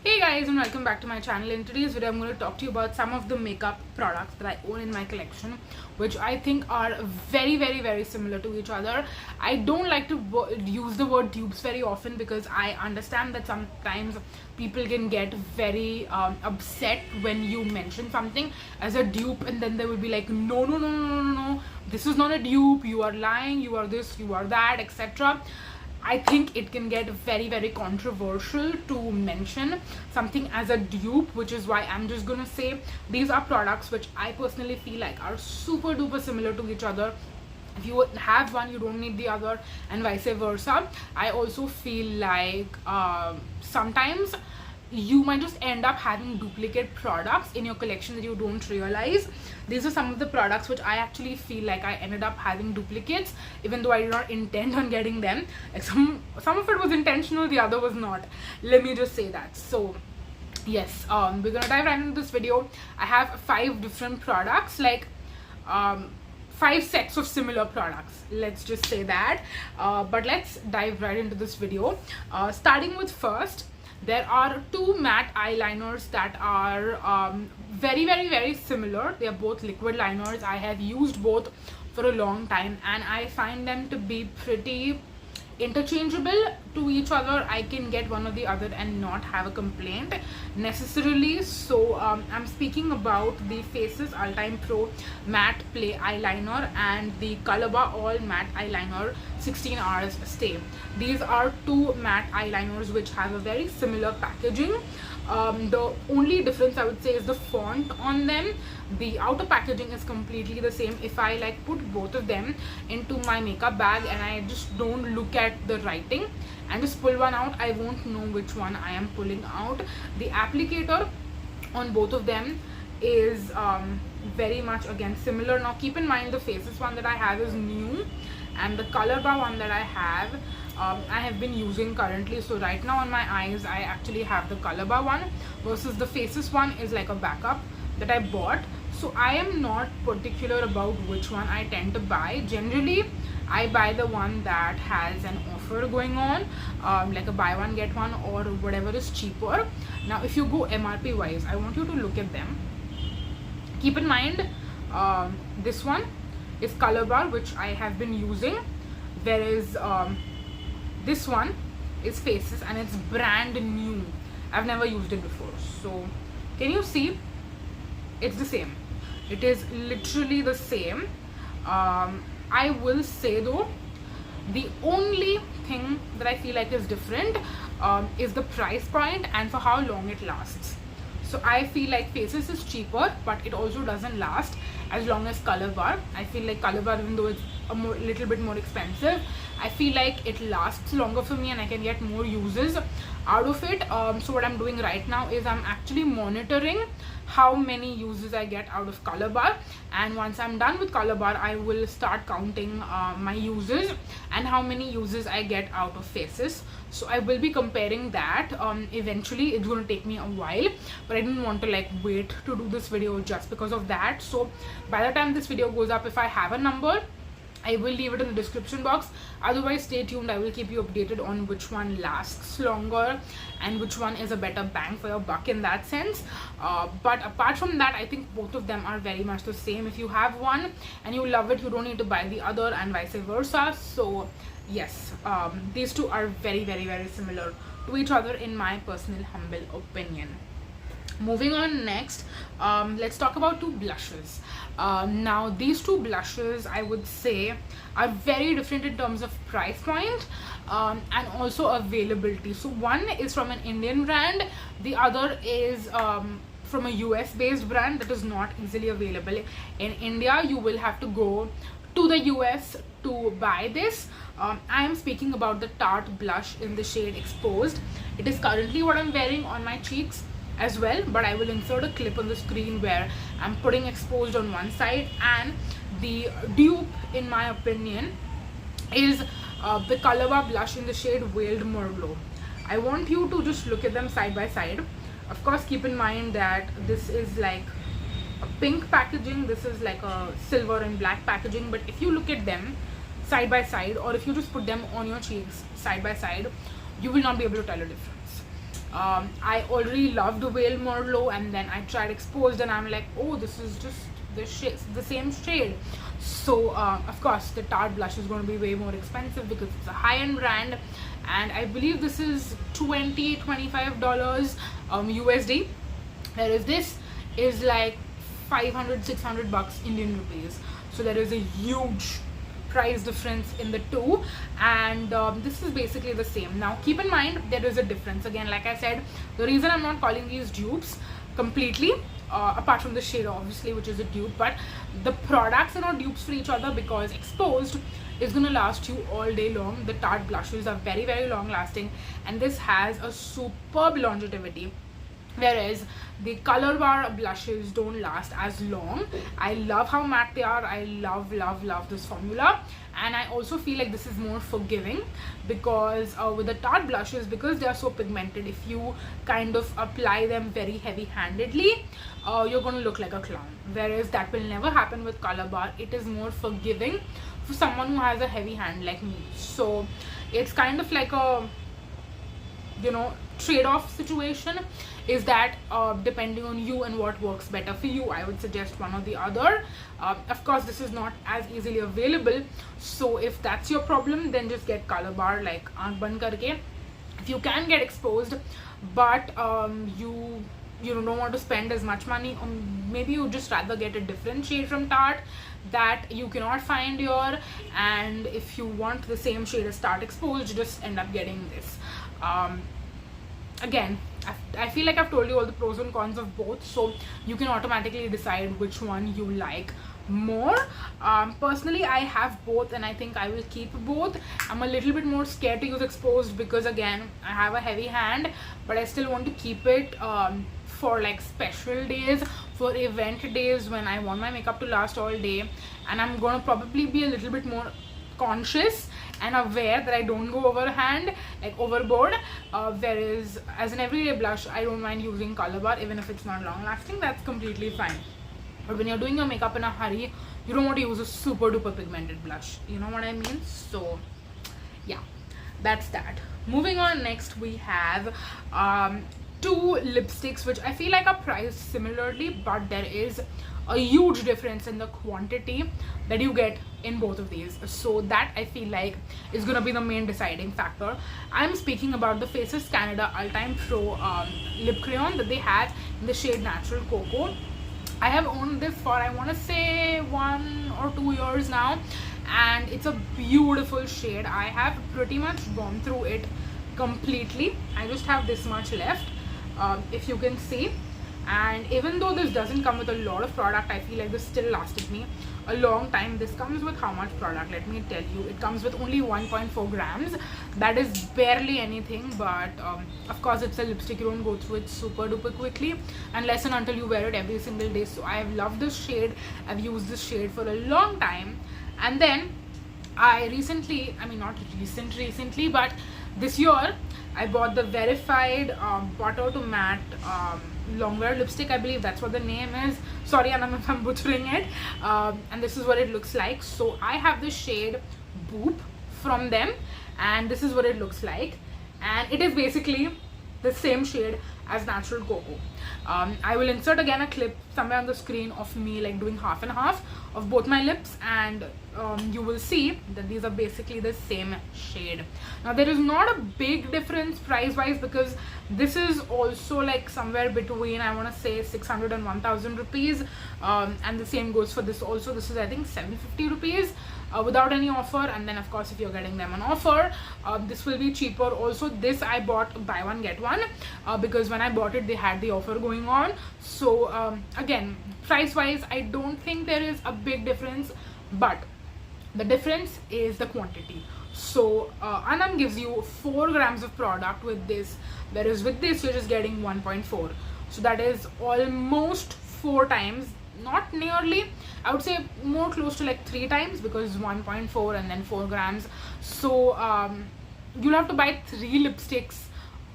Hey guys, and welcome back to my channel. In today's video I'm going to talk to you about some of the makeup products that I own in my collection, which I think are very similar to each other. I don't like to use the word dupes very often because I understand that sometimes people can get very upset when you mention something as a dupe, and then they will be like, no, this is not a dupe, you are lying, you are this, you are that, etc. I think it can get very controversial to mention something as a dupe, which is why I'm just gonna say these are products which I personally feel like are super duper similar to each other. If you have one, you don't need the other, and vice versa. I also feel like sometimes you might just end up having duplicate products in your collection that you don't realize. These are some of the products which I actually feel like I ended up having duplicates, even though I did not intend on getting them. Like some of it was intentional, the other was not. Let me just say that. So yes, we're gonna dive right into this video. I have 5 different products, like 5 sets of similar products, let's just say that. But let's dive right into this video. Starting with first, there are 2 matte eyeliners that are very similar. They are both liquid liners. I have used both for a long time and I find them to be pretty interchangeable to each other. I can get one or the other and not have a complaint necessarily. So I'm speaking about the Faces Ultime Pro Matte Play Eyeliner and the Colorbar All Matte Eyeliner 16 Hours Stay. These are 2 matte eyeliners which have a very similar packaging. The only difference I would say is the font on them. The outer packaging is completely the same. If I like put both of them into my makeup bag and I just don't look at the writing and just pull one out, I won't know which one I am pulling out. The applicator on both of them is very much again similar. Now keep in mind the Faces one that I have is new, and the Colorbar one that I have been using currently. So right now on my eyes I actually have the Colorbar one, versus the Faces one is like a backup that I bought. So I am not particular about which one I tend to buy. Generally I buy the one that has an offer going on, like a buy one get one or whatever is cheaper. Now if you go MRP wise, I want you to look at them. Keep in mind this one is Colorbar, which I have been using, whereas this one is Faces and it's brand new. I've never used it before. So can you see? It's the same. It is literally the same. I will say though, the only thing that I feel like is different is the price point and for how long it lasts. So I feel like Faces is cheaper, but it also doesn't last as long as Colorbar. I feel like Colorbar, even though it's a little bit more expensive, I feel like it lasts longer for me and I can get more uses out of it. So what I'm doing right now is I'm actually monitoring how many uses I get out of Colorbar, and once I'm done with Colorbar I will start counting my uses and how many uses I get out of Faces. So I will be comparing that eventually. It's going to take me a while, but I didn't want to like wait to do this video just because of that. So by the time this video goes up, if I have a number, I will leave it in the description box. Otherwise stay tuned. I will keep you updated on which one lasts longer and which one is a better bang for your buck in that sense. But apart from that, I think both of them are very much the same. If you have one and you love it, you don't need to buy the other, and vice versa. So yes, these 2 are very similar to each other in my personal humble opinion. Moving on next, let's talk about 2 blushes. Now these 2 blushes I would say are very different in terms of price point and also availability. So one is from an Indian brand, the other is from a US based brand that is not easily available in India. You will have to go to the US to buy this. I am speaking about the Tarte blush in the shade Exposed. It is currently what I'm wearing on my cheeks as well, but I will insert a clip on the screen where I'm putting Exposed on one side, and the dupe in my opinion is the Colorbar blush in the shade Veiled Merlot. I want you to just look at them side by side. Of course keep in mind that this is like a pink packaging, this is like a silver and black packaging, but if you look at them side by side, or if you just put them on your cheeks side by side, you will not be able to tell a difference. I already loved Veil Merlot, and then I tried Exposed, and I'm like, oh, this is just the same shade. So of course the Tarte blush is going to be way more expensive because it's a high-end brand, and I believe this is $25 USD, whereas this is like 500-600 bucks Indian rupees. So there is a huge price difference in the two, and this is basically the same. Now keep in mind there is a difference. Again, like I said, the reason I'm not calling these dupes completely, apart from the shade obviously, which is a dupe, but the products are not dupes for each other, because Exposed is going to last you all day long. The Tarte blushes are very, very long lasting, and this has a superb longevity, whereas the Colorbar blushes don't last as long. I love how matte they are. I love this formula, and I also feel like this is more forgiving, because with the Tarte blushes, because they are so pigmented, if you kind of apply them very heavy-handedly, you're going to look like a clown, whereas that will never happen with Colorbar. It is more forgiving for someone who has a heavy hand like me. So it's kind of like a, you know, trade-off situation, is that depending on you and what works better for you, I would suggest one or the other. Of course this is not as easily available, so if that's your problem, then just get Colorbar, like aankh band karke. If you can get Exposed, but you don't want to spend as much money, or maybe you just rather get a different shade from Tarte that you cannot find here, and if you want the same shade as Tarte Exposed, you just end up getting this. Again, I feel like I've told you all the pros and cons of both, so you can automatically decide which one you like more. Personally, I have both, and I think I will keep both. I'm a little bit more scared to use Exposed because, again, I have a heavy hand, but I still want to keep it for like special days, for event days when I want my makeup to last all day, and I'm gonna probably be a little bit more conscious and aware that I don't go overboard, whereas as an everyday blush, I don't mind using Colorbar even if it's not long lasting. That's completely fine. But when you're doing your makeup in a hurry, you don't want to use a super duper pigmented blush, you know what I mean? So yeah, that's that. Moving on, next we have two lipsticks which I feel like are priced similarly, but there is a huge difference in the quantity that you get in both of these. So that I feel like is gonna be the main deciding factor. I'm speaking about the Faces Canada Ultime Pro lip crayon that they have in the shade Natural Coco. I have owned this for, I want to say, 1 or 2 years now, and it's a beautiful shade. I have pretty much gone through it completely. I just have this much left, if you can see. And even though this doesn't come with a lot of product, I feel like this still lasted me a long time. This comes with how much product? Let me tell you. It comes with only 1.4 grams. That is barely anything, but of course it's a lipstick. You don't go through it super duper quickly unless and until you wear it every single day. So I have loved this shade. I've used this shade for a long time. And then I recently, I mean not recently, but this year I bought the Wearified Butter to Matte Longwear lipstick. I believe that's what the name is. Sorry Anam if I'm butchering it. And this is what it looks like. So I have this shade Boop from them, and this is what it looks like, and it is basically the same shade as Natural Coco. I will insert again a clip somewhere on the screen of me like doing half and half of both my lips, and you will see that these are basically the same shade. Now there is not a big difference price wise, because this is also like somewhere between, I want to say, 600 and 1000 rupees, and the same goes for this also. This is I think 750 rupees without any offer, and then of course if you're getting them on offer, this will be cheaper. Also this I bought buy one get one, because when I bought it they had the offer going on. So again, price wise I don't think there is a big difference, but the difference is the quantity. So Anam gives you 4 grams of product with this, whereas with this you're just getting 1.4. so that is almost 4 times, not nearly, I would say more close to like 3 times, because 1.4 and then 4 grams. So you'll have to buy 3 lipsticks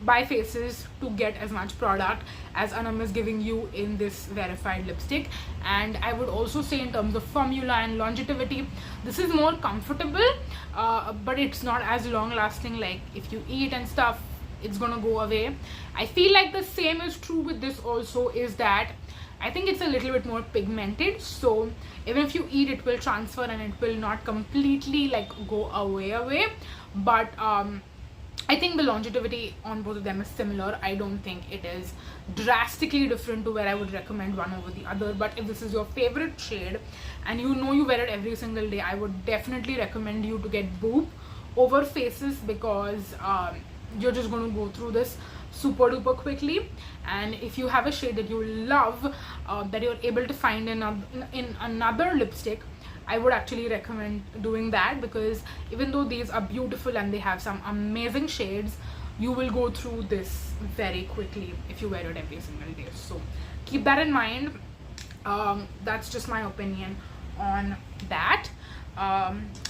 by Faces to get as much product as Anam is giving you in this Wearified lipstick. And I would also say in terms of formula and longevity, this is more comfortable, but it's not as long lasting. Like if you eat and stuff, it's gonna go away. I feel like the same is true with this also, is that I think it's a little bit more pigmented, so even if you eat, it will transfer and it will not completely like go away. But I think the longevity on both of them is similar. I don't think it is drastically different to where I would recommend one over the other. But if this is your favorite shade and you know you wear it every single day, I would definitely recommend you to get Boop over Faces, because you're just going to go through this super duper quickly. And if you have a shade that you love, that you're able to find in another lipstick, I would actually recommend doing that, because even though these are beautiful and they have some amazing shades, you will go through this very quickly if you wear it every single day. So keep that in mind. That's just my opinion on that.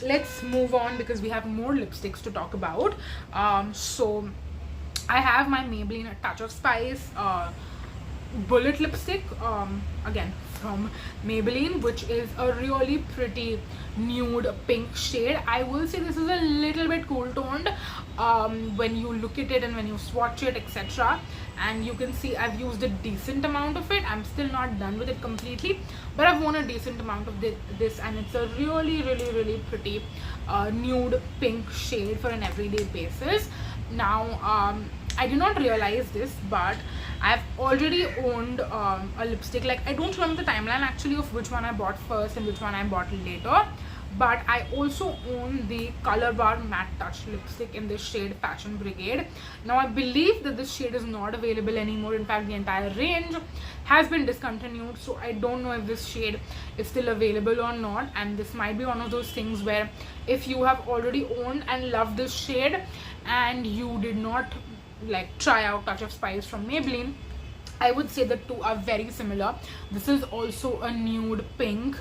Let's move on, because we have more lipsticks to talk about. So I have my Maybelline Touch of Spice bullet lipstick, again from Maybelline, which is a really pretty nude pink shade. I will say this is a little bit cool toned when you look at it and when you swatch it, etc. And you can see I've used a decent amount of it. I'm still not done with it completely, but I've worn a decent amount of this, and it's a really pretty nude pink shade for an everyday basis. Now I did not realize this, but I've already owned a lipstick. Like, I don't remember the timeline actually of which one I bought first and which one I bought later, but I also own the Colorbar Matte Touch lipstick in this shade Fashion Brigade. Now I believe that this shade is not available anymore. In fact, the entire range has been discontinued, so I don't know if this shade is still available or not. And this might be one of those things where if you have already owned and loved this shade and you did not like try out Touch of Spice from Maybelline, I would say the two are very similar. This is also a nude pink,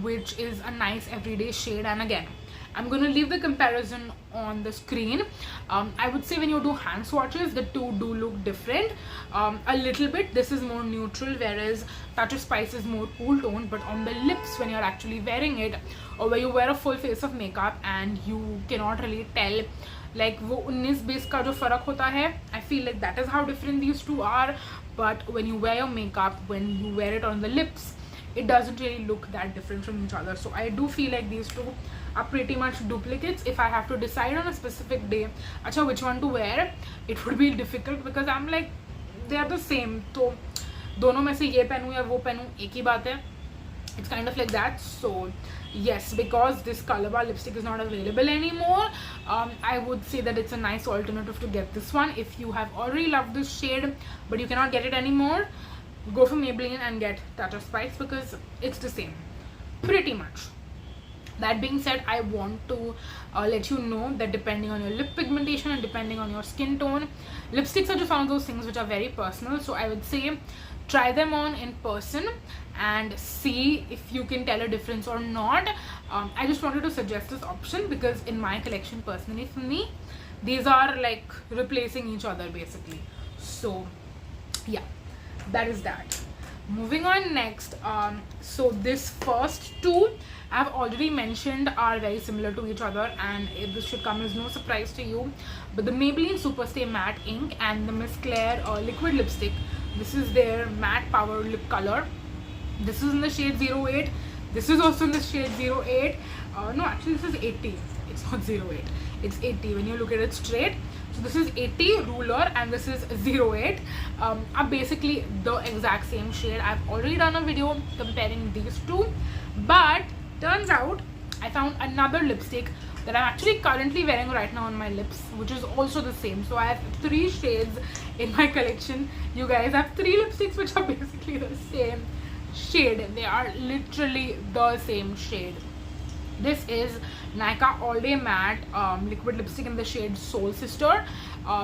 which is a nice everyday shade. And again, I'm going to leave the comparison on the screen. I would say when you do hand swatches, the two do look different a little bit. This is more neutral, whereas Touch of Spice is more cool toned. But on the lips, when you're actually wearing it, or where you wear a full face of makeup and you cannot really tell like वो 19-20 का जो फर्क होता है, I feel like that is how different these two are. But when you wear your makeup, when you wear it on the lips, it doesn't really look that different from each other. So I do feel like these two are pretty much duplicates. If I have to decide on a specific day अच्छा which one to wear, it would be difficult, because I'm like they are the same. तो दोनों में से ये पहनूं या वो पहनूं, एक ही बात है. It's kind of like that. So yes, because this Colorbar lipstick is not available anymore, I would say that it's a nice alternative to get this one. If you have already loved this shade but you cannot get it anymore, go for Maybelline and get Touch of Spice, because it's the same pretty much. That being said, I want to let you know that depending on your lip pigmentation and depending on your skin tone, lipsticks are just one of those things which are very personal. So I would say try them on in person and see if you can tell a difference or not. I just wanted to suggest this option because in my collection, personally for me, these are like replacing each other basically. So yeah, that is that. Moving on next, so this first two I've already mentioned are very similar to each other, and this should come as no surprise to you. But the Maybelline Superstay Matte Ink and the Miss Claire liquid lipstick, this is their matte power lip color. This is in the shade 08. This is also in the shade 08. No, actually this is 80. It's not 08. It's 80 when you look at it straight. So this is 80 ruler and this is 08. Are basically the exact same shade. I've already done a video comparing these two, but turns out I found another lipstick that I'm actually currently wearing right now on my lips, which is also the same. So I have 3 shades in my collection. You guys have 3 lipsticks which are basically the same shade. They are literally the same shade. This is Nykaa All Day Matte liquid lipstick in the shade Soul Sister.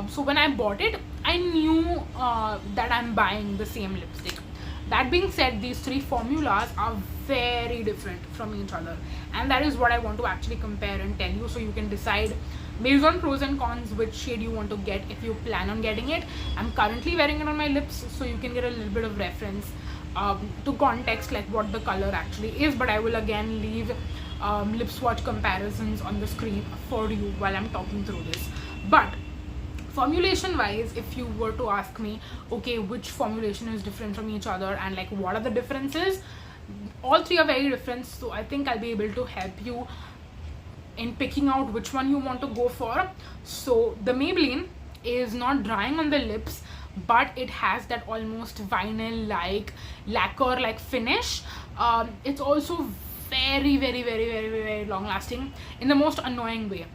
So when I bought it, I knew that I'm buying the same lipstick. That being said, these 3 formulas are very different from each other, and that is what I want to actually compare and tell you, so you can decide based on pros and cons which shade you want to get if you plan on getting it. I'm currently wearing it on my lips, so you can get a little bit of reference to context like what the color actually is, but I will again leave lip swatch comparisons on the screen for you while I'm talking through this. But Formulation wise, if you were to ask me, okay, which formulation is different from each other and like what are the differences, all three are very different. So I think I'll be able to help you in picking out which one you want to go for. So the Maybelline is not drying on the lips, but it has that almost vinyl like lacquer like finish. It's also very long lasting in the most annoying way.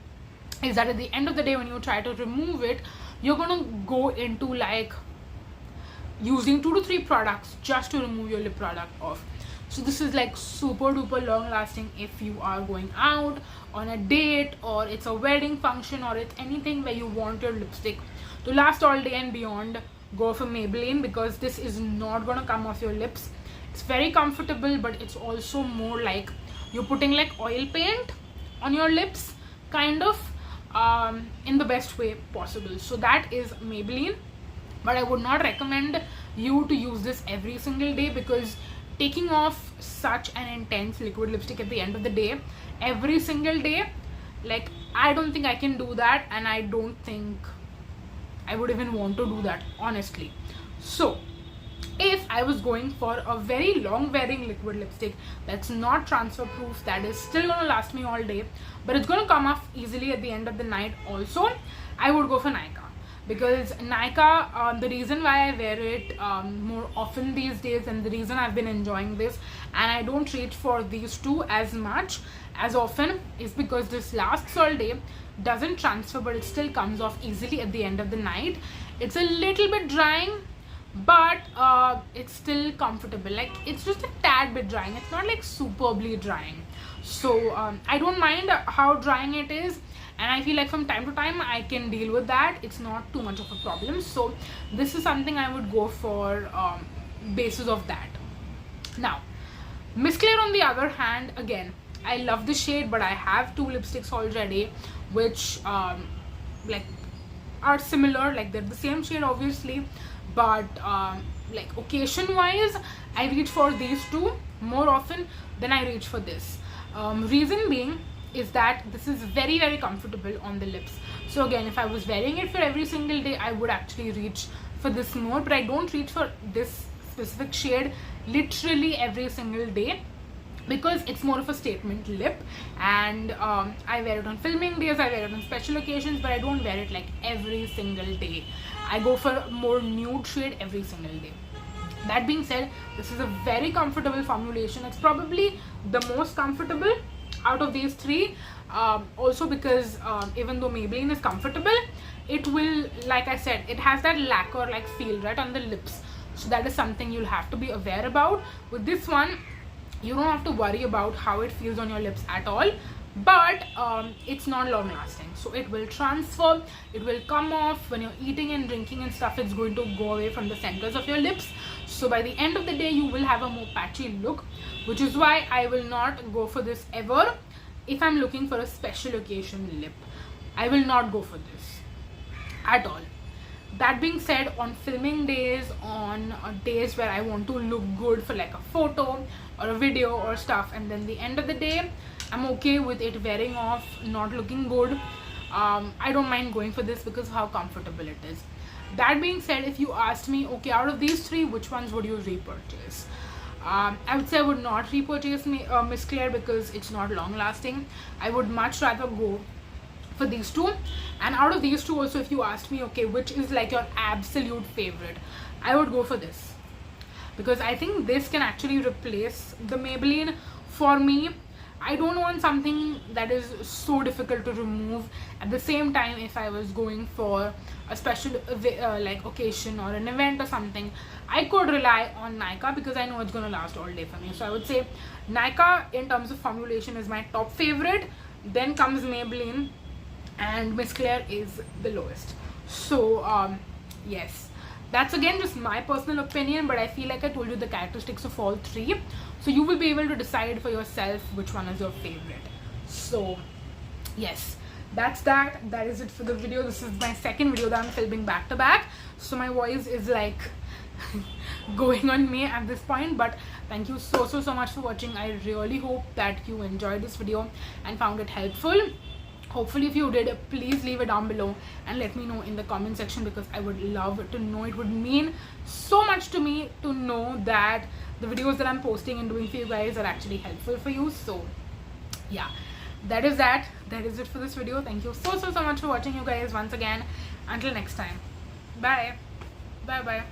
Is that at the end of the day, when you try to remove it, you're gonna go into like using 2 to 3 products just to remove your lip product off. So this is like super duper long lasting if you are going out on a date, or it's a wedding function, or it's anything where you want your lipstick to last all day and beyond. Go for Maybelline, because this is not gonna come off your lips. It's very comfortable, but it's also more like you're putting like oil paint on your lips, kind of, in the best way possible. So that is Maybelline, but I would not recommend you to use this every single day, because taking off such an intense liquid lipstick at the end of the day every single day, like, I don't think I can do that, and I don't think I would even want to do that, honestly. So if I was going for a very long wearing liquid lipstick that's not transfer proof, that is still gonna last me all day, but it's gonna come off easily at the end of the night also, I would go for Nykaa. Because Nykaa, the reason why I wear it more often these days, and the reason I've been enjoying this and I don't reach for these two as much as often, is because this lasts all day, doesn't transfer, but it still comes off easily at the end of the night. It's a little bit drying, but it's still comfortable. Like, it's just a tad bit drying, it's not like superbly drying. So I don't mind how drying it is, and I feel like from time to time I can deal with that. It's not too much of a problem. So this is something I would go for basis of that. Now Miss Claire, on the other hand, again, I love the shade, but I have 2 lipsticks already which like are similar, like they're the same shade obviously, but like occasion wise I reach for these 2 more often than I reach for this. Reason being is that this is very comfortable on the lips. So again, if I was wearing it for every single day, I would actually reach for this more, but I don't reach for this specific shade literally every single day, because it's more of a statement lip, and I wear it on filming days, I wear it on special occasions, but I don't wear it like every single day. I go for a more nude shade every single day. That being said, this is a very comfortable formulation. It's probably the most comfortable out of these 3, also because even though Maybelline is comfortable, it will, like I said, it has that lacquer like feel right on the lips, so that is something you'll have to be aware about. With this one, you don't have to worry about how it feels on your lips at all, but it's not long lasting, so it will transfer, it will come off when you're eating and drinking and stuff. It's going to go away from the centers of your lips, so by the end of the day you will have a more patchy look, which is why I will not go for this ever. If I'm looking for a special occasion lip, I will not go for this at all. That being said, on filming days, on days where I want to look good for like a photo or a video or stuff, and then the end of the day I'm okay with it wearing off, not looking good, I don't mind going for this because of how comfortable it is. That being said, if you asked me, okay, out of these 3, which ones would you repurchase? I would say I would not repurchase Miss Claire, because it's not long lasting. I would much rather go for these 2. And out of these 2 also, if you asked me, okay, which is like your absolute favorite, I would go for this, because I think this can actually replace the Maybelline for me. I don't want something that is so difficult to remove. At the same time, if I was going for a special like occasion or an event or something, I could rely on Nykaa, because I know it's going to last all day for me. So I would say Nykaa in terms of formulation is my top favorite, then comes Maybelline, and Miss Claire is the lowest. So yes, that's again just my personal opinion, but I feel like I told you the characteristics of all 3, so you will be able to decide for yourself which one is your favorite. So yes, that's that is it for the video. This is my second video that I'm filming back to back, so my voice is like going on me at this point, but thank you so much for watching. I really hope that you enjoyed this video and found it helpful. Hopefully if you did, please leave it down below and let me know in the comment section, because I would love to know. It would mean so much to me to know that the videos that I'm posting and doing for you guys are actually helpful for you. So yeah, that is it for this video. Thank you so much for watching, you guys. Once again, until next time, bye bye.